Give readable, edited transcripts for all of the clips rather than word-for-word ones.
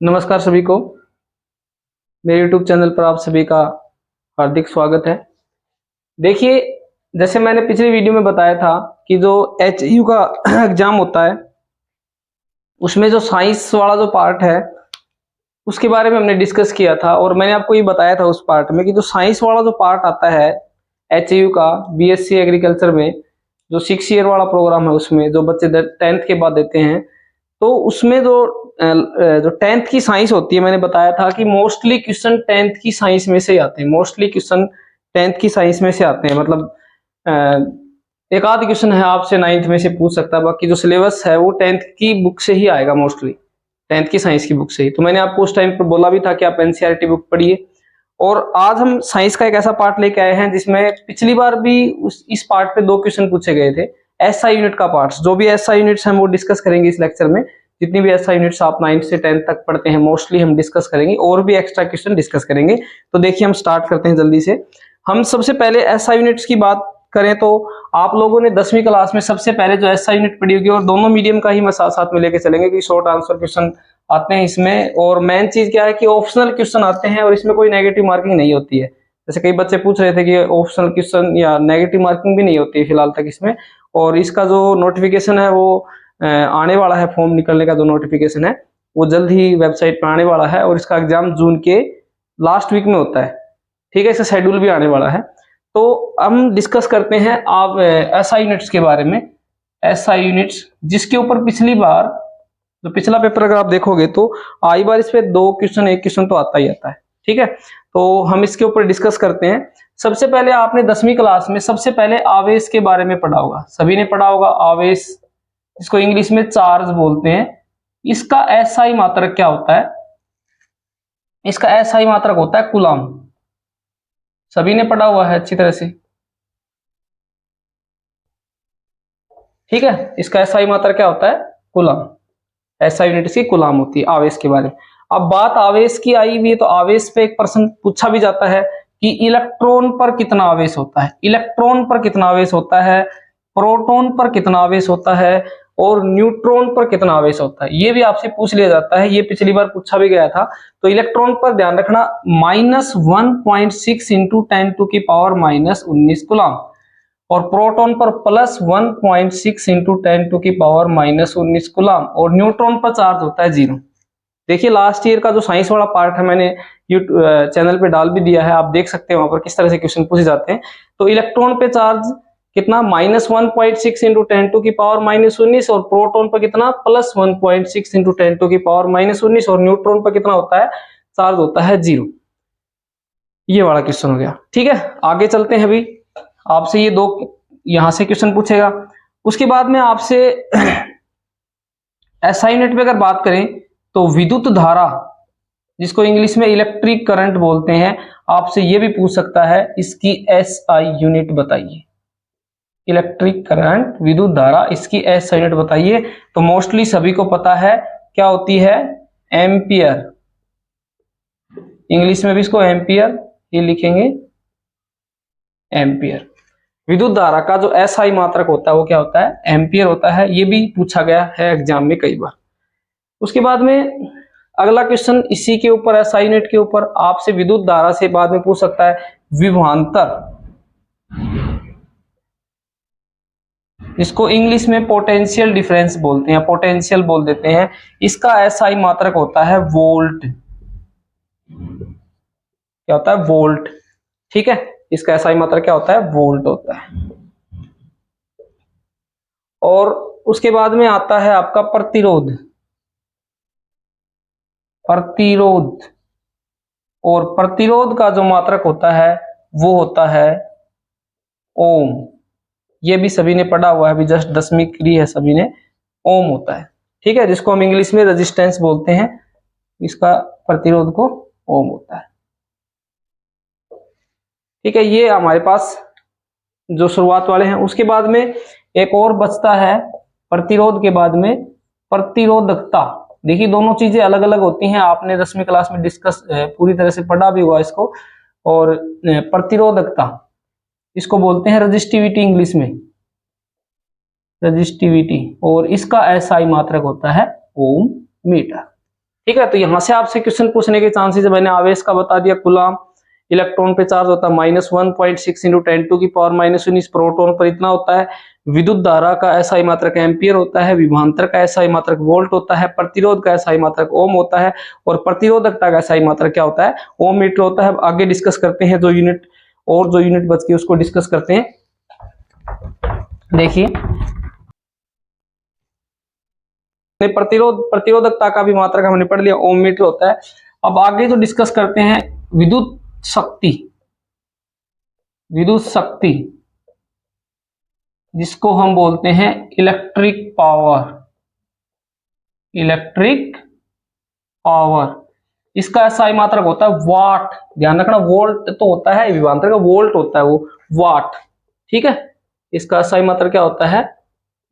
नमस्कार सभी को। मेरे YouTube चैनल पर आप सभी का हार्दिक स्वागत है। देखिए, जैसे मैंने पिछली वीडियो में बताया था कि जो HU का एग्जाम होता है उसमें जो साइंस वाला जो पार्ट है उसके बारे में हमने डिस्कस किया था और मैंने आपको ये बताया था उस पार्ट में कि जो साइंस वाला जो पार्ट आता है HU का BSc एग्रीकल्चर में, जो 6 ईयर वाला प्रोग्राम है उसमें जो बच्चे 10th के बाद देते हैं, तो उसमें जो 10th की साइंस होती है, मैंने बताया था कि मोस्टली क्वेश्चन 10th की साइंस में से ही आते हैं। मोस्टली क्वेश्चन 10th की साइंस में से आते हैं, मतलब एक आध क्वेश्चन है आपसे 9th में से पूछ सकता है, बाकी जो सिलेबस है वो 10th की बुक से ही आएगा, मोस्टली 10th की साइंस की बुक से ही। तो मैंने आपको उस टाइम पर बोला भी था कि आप NCERT बुक पढ़िए। और आज हम साइंस का एक ऐसा पार्ट लेके आए हैं जिसमें पिछली बार भी इस पार्ट पे 2 क्वेश्चन पूछे गए थे। SI यूनिट का पार्ट, जो भी SI यूनिट्स हम वो डिस्कस करेंगे इस लेक्चर में। जितनी भी SI यूनिट्स आप 9th से 10th तक पढ़ते हैं मोस्टली हम डिस्कस करेंगे, और भी एक्स्ट्रा क्वेश्चन डिस्कस करेंगे। तो देखिए, हम स्टार्ट करते हैं जल्दी से। हम सबसे पहले SI यूनिट्स की बात करें तो आप लोगों ने 10वीं क्लास में सबसे पहले जो SI यूनिट पढ़ी होगी, और दोनों मीडियम का ही मैं साथ साथ में लेके चलेंगे कि शॉर्ट आंसर क्वेश्चन आते हैं इसमें। और मेन चीज क्या है कि ऑप्शनल क्वेश्चन आते हैं और इसमें कोई नेगेटिव मार्किंग नहीं होती है। जैसे कई बच्चे पूछ रहे थे कि ऑप्शनल क्वेश्चन या नेगेटिव मार्किंग भी नहीं होती है फिलहाल तक इसमें। और इसका जो नोटिफिकेशन है वो आने वाला है, फॉर्म निकलने का जो नोटिफिकेशन है वो जल्द ही वेबसाइट पर आने वाला है, और इसका एग्जाम जून के लास्ट वीक में होता है। ठीक है, इसका शेड्यूल भी आने वाला है। तो हम डिस्कस करते हैं आप SI यूनिट्स के बारे में। SI यूनिट्स जिसके ऊपर पिछली बार जो पिछला पेपर अगर आप देखोगे तो आई बार इस पे 2 क्वेश्चन, 1 क्वेश्चन तो आता ही आता है। ठीक है, तो हम इसके ऊपर डिस्कस करते हैं। सबसे पहले आपने 10वीं क्लास में सबसे पहले आवेश के बारे में पढ़ा होगा, सभी ने पढ़ा होगा। आवेश, इसको इंग्लिश में चार्ज बोलते हैं। इसका SI मात्रक क्या होता है? इसका SI मात्रक होता है कूलम। सभी ने पढ़ा हुआ है अच्छी तरह से। ठीक है, इसका SI मात्रक क्या होता है? कूलम। SI यूनिट की कूलम होती है आवेश के बारे में। अब बात आवेश की आई हुई है तो आवेश पे एक प्रश्न पूछा भी जाता है कि इलेक्ट्रॉन पर कितना आवेश होता है। इलेक्ट्रॉन पर कितना आवेश होता है, प्रोटॉन पर कितना आवेश होता है, और न्यूट्रॉन पर कितना आवेश होता है, ये भी आपसे पूछ लिया जाता है। ये पिछली बार पूछा भी गया था। तो इलेक्ट्रॉन पर ध्यान रखना, -1.6 इंटू 10⁻⁻19 कूलम, और प्रोटॉन पर +1.6 इंटू 10⁻⁻19 कूलम, और न्यूट्रॉन पर चार्ज होता है 0। देखिए, लास्ट ईयर का जो साइंस वाला पार्ट है मैंने यूट्यूब चैनल पे डाल भी दिया है, आप देख सकते हैं वहां पर किस तरह से क्वेश्चन पूछे जाते हैं। तो इलेक्ट्रॉन पे चार्ज कितना, -1.6 इंटू 10⁻⁻19, और प्रोटॉन पर कितना, +1.6 इंटू 10⁻⁻19, और न्यूट्रॉन पर कितना होता है, चार्ज होता है 0। ये वाला क्वेश्चन हो गया। ठीक है, आगे चलते हैं। अभी आपसे ये 2 यहां से क्वेश्चन पूछेगा। उसके बाद में आपसे SI यूनिट में अगर बात करें तो विद्युत धारा, जिसको इंग्लिश में इलेक्ट्रिक करंट बोलते हैं, आपसे ये भी पूछ सकता है इसकी SI यूनिट बताइए। इलेक्ट्रिक करंट, विद्युत धारा, इसकी SI यूनिट बताइए। तो मोस्टली सभी को पता है क्या होती है, एम्पियर। इंग्लिश में भी इसको एम्पियर ही लिखेंगे, एम्पियर। विद्युत धारा का जो SI मात्रक होता है वो क्या होता है, एम्पियर होता है। ये भी पूछा गया है एग्जाम में कई बार। उसके बाद में अगला क्वेश्चन इसी के ऊपर, SI यूनिट के ऊपर आपसे विद्युत धारा से बाद में पूछ सकता है विभवांतर, इसको इंग्लिश में पोटेंशियल डिफरेंस बोलते हैं, पोटेंशियल बोल देते हैं। इसका SI मात्रक होता है वोल्ट। क्या होता है, वोल्ट। ठीक है, इसका SI मात्रक क्या होता है, वोल्ट होता है। और उसके बाद में आता है आपका प्रतिरोध। प्रतिरोध, और प्रतिरोध का जो मात्रक होता है वो होता है ओम। ये भी सभी ने पढ़ा हुआ है, अभी जस्ट 10वीं की है सभी ने। ओम होता है। ठीक है, जिसको हम इंग्लिश में रेजिस्टेंस बोलते हैं, इसका प्रतिरोध को ओम होता है। ठीक है, ये हमारे पास जो शुरुआत वाले हैं। उसके बाद में एक और बचता है प्रतिरोध के बाद में, प्रतिरोधकता। देखिए, दोनों चीजें अलग अलग होती हैं, आपने 10वीं क्लास में डिस्कस पूरी तरह से पढ़ा भी हुआ इसको। और प्रतिरोधकता, इसको बोलते हैं रेजिस्टिविटी इंग्लिश में, रेजिस्टिविटी, और इसका SI मात्रक होता है ओम मीटर। ठीक है, तो यहां से आपसे क्वेश्चन पूछने के चांसेस है। मैंने आवेश का बता दिया, कूलाम। इलेक्ट्रॉन पे चार्ज होता है -1.6 × 10⁻⁻�19। प्रोटॉन पर इतना होता है। विद्युत धारा का एसआई मात्रक एम्पियर होता है। विभवांतर का एसआई मात्रक वोल्ट होता है। प्रतिरोध का एसआई मात्रक ओम होता है। और प्रतिरोधकता का एसआई मात्रक क्या होता है? ओम मीटर होता है। आगे डिस्कस करते हैं, जो यूनिट बच गई उसको डिस्कस करते हैं। देखिए, प्रतिरोधकता का भी मात्रक हमने पढ़ लिया, ओम मीटर होता है। अब आगे जो डिस्कस करते हैं, विद्युत शक्ति जिसको हम बोलते हैं इलेक्ट्रिक पावर। इसका एसआई मात्रक होता है वाट। ध्यान रखना, वोल्ट तो होता है, विभवांतर का वोल्ट होता है, वो वाट। ठीक है, इसका एसआई मात्रक क्या होता है?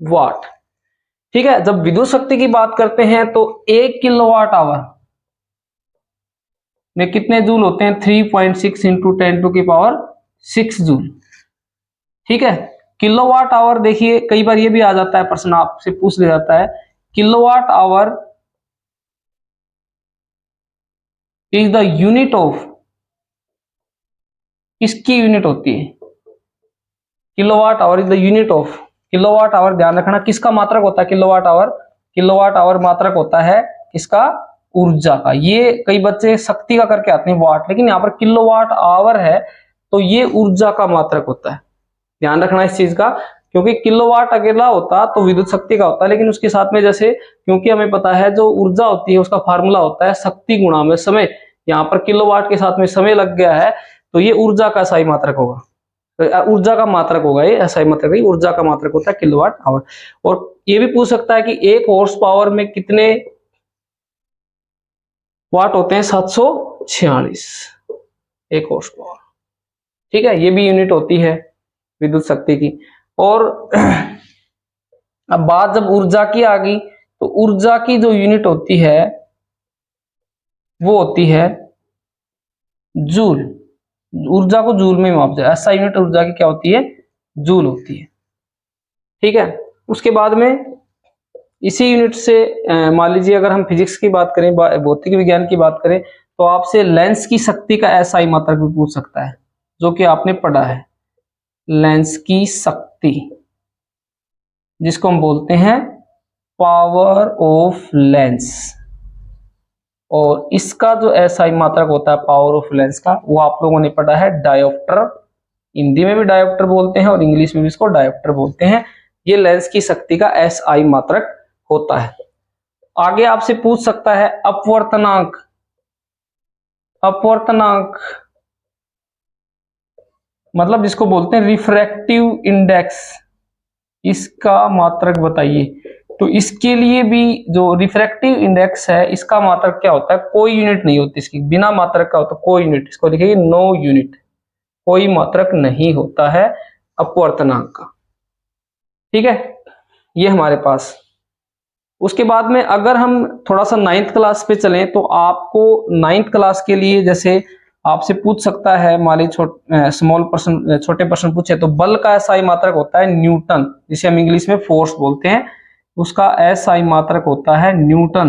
वाट। ठीक है, जब विद्युत शक्ति की बात करते हैं तो 1 किलोवाट आवर में कितने जूल होते हैं? 3.6 × 10⁻⁶ जूल। ठीक है, किलोवाट आवर, देखिए कई बार ये भी आ जाता है, प्रश्न आपसे पूछ लिया जाता है, kilowatt hour is the unit of, किसकी यूनिट होती है? Kilowatt hour is the unit of. Kilowatt hour, ध्यान रखना, किसका मात्रक होता है? किलोवाट आवर मात्रक होता है किसका? ऊर्जा का। ये कई बच्चे शक्ति का करके आते हैं वाट, लेकिन यहाँ पर किलोवाट आवर है तो ये ऊर्जा का मात्रक होता है। ध्यान रखना इस चीज का, क्योंकि किलोवाट अकेला होता तो विद्युत शक्ति का होता है, लेकिन उसके साथ में जैसे, क्योंकि हमें पता है जो ऊर्जा होती है उसका फार्मूला होता है शक्ति गुणा में समय। यहाँ पर किलोवाट के साथ में समय लग गया है, तो ये ऊर्जा का सही मात्रक होगा, ऊर्जा का मात्रक होगा। ये ऐसा ही मात्रक है, ऊर्जा का मात्रक होता है किलोवाट आवर। और ये भी पूछ सकता है कि 1 हॉर्स पावर में कितने वाट होते हैं? 746 1 हॉर्स पावर। ठीक है, ये भी यूनिट होती है विद्युत शक्ति की। और अब बात जब ऊर्जा की आ गई, तो ऊर्जा की जो यूनिट होती है वो होती है जूल। ऊर्जा को जूल में मापा जाए, ऐसा यूनिट ऊर्जा की क्या होती है? जूल होती है। ठीक है, उसके बाद में इसी यूनिट से मान लीजिए अगर हम फिजिक्स की बात करें, भौतिक विज्ञान की बात करें, तो आपसे लेंस की शक्ति का एसआई मात्रक भी पूछ सकता है, जो कि आपने पढ़ा है। लेंस की शक्ति, जिसको हम बोलते हैं पावर ऑफ लेंस, और इसका जो एसआई मात्रक होता है पावर ऑफ लेंस का, वो आप लोगों ने पढ़ा है डायोप्टर। हिंदी में भी डायोप्टर बोलते हैं और इंग्लिश में भी इसको डायोप्टर बोलते हैं। ये लेंस की शक्ति का एसआई मात्रक होता है। आगे आपसे पूछ सकता है अपवर्तनांक मतलब जिसको बोलते हैं रिफ्रैक्टिव इंडेक्स, इसका मात्रक बताइए। तो इसके लिए भी जो रिफ्रैक्टिव इंडेक्स है, इसका मात्रक क्या होता है? कोई यूनिट नहीं होती इसकी, बिना मात्रक का होता है कोई यूनिट। इसको लिखिए नो यूनिट, कोई मात्रक नहीं होता है अपवर्तनांक का। ठीक है, ये हमारे पास। उसके बाद में अगर हम थोड़ा सा 9th क्लास पे चलें, तो आपको 9th क्लास के लिए जैसे आपसे पूछ सकता है, मान लीजिए स्मॉल पर्सन, छोटे पर्सन पूछे, तो बल का एसआई मात्रक होता है न्यूटन, जिसे हम इंग्लिश में फोर्स बोलते हैं, उसका एसआई मात्रक होता है न्यूटन।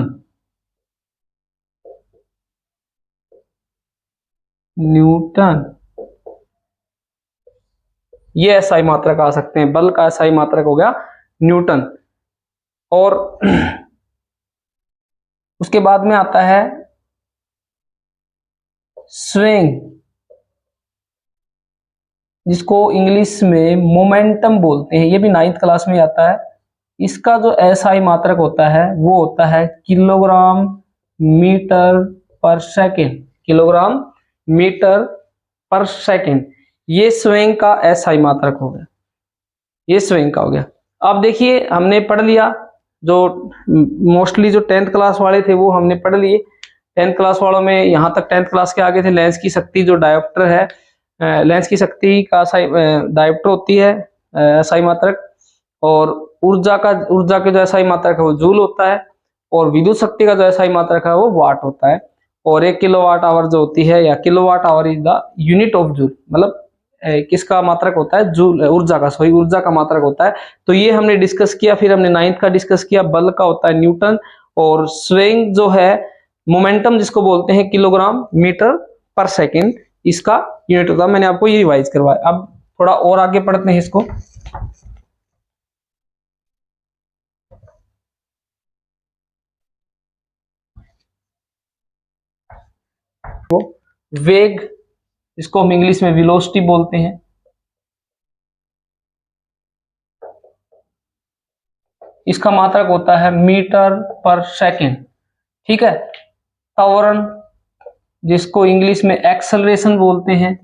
ये एसआई मात्रक आ सकते हैं, बल का एसआई मात्रक हो गया न्यूटन। और उसके बाद में आता है स्विंग, जिसको इंग्लिश में मोमेंटम बोलते हैं, ये भी 9th क्लास में आता है। इसका जो एसआई मात्रक होता है वो होता है किलोग्राम मीटर पर सेकेंड। किलोग्राम मीटर पर सेकेंड, ये स्विंग का एसआई मात्रक हो गया, ये स्विंग का हो गया। अब देखिए, हमने पढ़ लिया, जो मोस्टली जो 10th क्लास वाले थे वो हमने पढ़ लिए। 10th क्लास वालों में यहाँ तक 10th क्लास के आगे थे लेंस की शक्ति, जो डायोप्टर है, लेंस की शक्ति का डायोप्टर होती है एसआई मात्रक, और ऊर्जा के जो एसआई मात्रक है वो जूल होता है, और विद्युत शक्ति का जो एसआई मात्रक है वो वाट होता है। और 1 किलोवाट आवर जो होती है, या kilowatt hour is the unit of joule, मतलब किसका मात्रक होता है? जूल, ऊर्जा का मात्रक होता है। तो ये हमने डिस्कस किया। फिर हमने 9th का डिस्कस किया, बल का होता है न्यूटन, और स्विंग जो है मोमेंटम जिसको बोलते हैं किलोग्राम मीटर पर सेकंड, इसका यूनिट होता है। मैंने आपको ये रिवाइज करवाया। अब थोड़ा और आगे पढ़ते हैं इसको। तो वेग, इसको हम इंग्लिश में वेलोसिटी बोलते हैं, इसका मात्रक होता है मीटर पर सेकंड। ठीक है। त्वरण, जिसको इंग्लिश में एक्सेलरेशन बोलते हैं,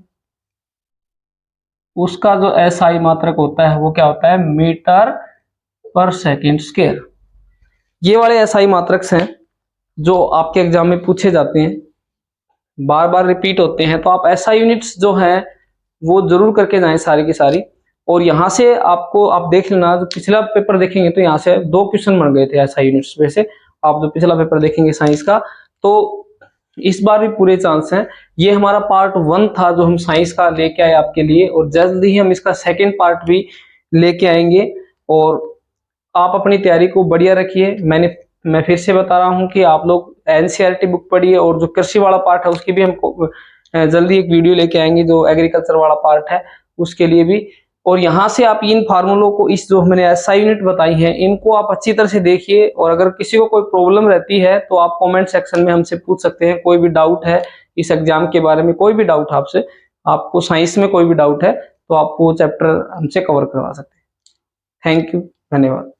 उसका जो एसआई मात्रक होता है वो क्या होता है, मीटर पर सेकंड स्क्वायर। ये वाले एसआई मात्रक हैं जो आपके एग्जाम में पूछे जाते हैं, बार बार रिपीट होते हैं, तो आप एसआई यूनिट्स जो है वो जरूर करके जाएं सारी की सारी। और यहाँ से आपको, आप देख लेना, जो पिछला पेपर देखेंगे तो यहाँ से 2 क्वेश्चन बन गए थे एसआई यूनिट्स में से। आप जो पिछला पेपर देखेंगे साइंस का, तो इस बार भी पूरे चांस हैं। ये हमारा पार्ट 1 था जो हम साइंस का लेके आए आपके लिए, और जल्द ही हम इसका सेकेंड पार्ट भी लेके आएंगे। और आप अपनी तैयारी को बढ़िया रखिए। मैं फिर से बता रहा हूं कि आप लोग एनसीईआरटी बुक पढ़िए, और जो कृषि वाला पार्ट है उसकी भी हमको जल्दी एक वीडियो लेके आएंगे, जो एग्रीकल्चर वाला पार्ट है उसके लिए भी। और यहाँ से आप इन फार्मूलों को, इस जो मैंने एसआई यूनिट बताई हैं, इनको आप अच्छी तरह से देखिए। और अगर किसी को कोई प्रॉब्लम रहती है तो आप कमेंट सेक्शन में हमसे पूछ सकते हैं। कोई भी डाउट है इस एग्जाम के बारे में, कोई भी डाउट आपसे, आपको साइंस में कोई भी डाउट है तो आप वो चैप्टर हमसे कवर करवा सकते हैं। थैंक यू, धन्यवाद।